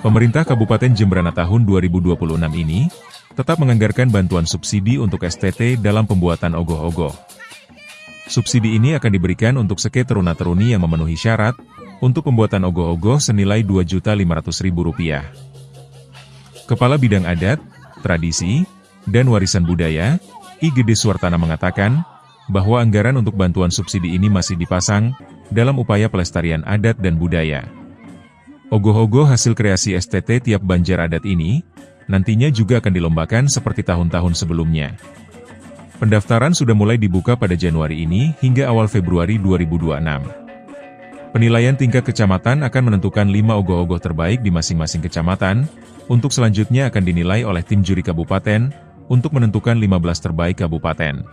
Pemerintah Kabupaten Jembrana tahun 2026 ini tetap menganggarkan bantuan subsidi untuk STT dalam pembuatan ogoh-ogoh. Subsidi ini akan diberikan untuk seke teruna-teruni yang memenuhi syarat untuk pembuatan ogoh-ogoh senilai Rp2.500.000. Kepala Bidang Adat, Tradisi, dan Warisan Budaya, I Gede Suartana mengatakan bahwa anggaran untuk bantuan subsidi ini masih dipasang dalam upaya pelestarian adat dan budaya. Ogoh-ogoh hasil kreasi STT tiap Banjar Adat ini nantinya juga akan dilombakan seperti tahun-tahun sebelumnya. Pendaftaran sudah mulai dibuka pada Januari ini hingga awal Februari 2026. Penilaian tingkat kecamatan akan menentukan 5 ogoh-ogoh terbaik di masing-masing kecamatan, untuk selanjutnya akan dinilai oleh tim juri kabupaten untuk menentukan 15 terbaik kabupaten.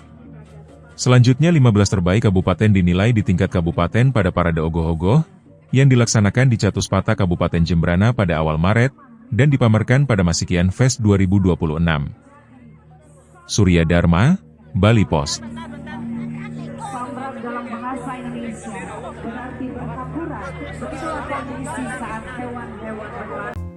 Selanjutnya 15 terbaik kabupaten dinilai di tingkat kabupaten pada parade ogoh-ogoh yang dilaksanakan di Catuspata Kabupaten Jembrana pada awal Maret dan dipamerkan pada Masikian Fest 2026. Surya Dharma, Bali Post. Samrat dalam bahasa Indonesia berarti berhamburan. Begitulah kondisi saat hewan-hewan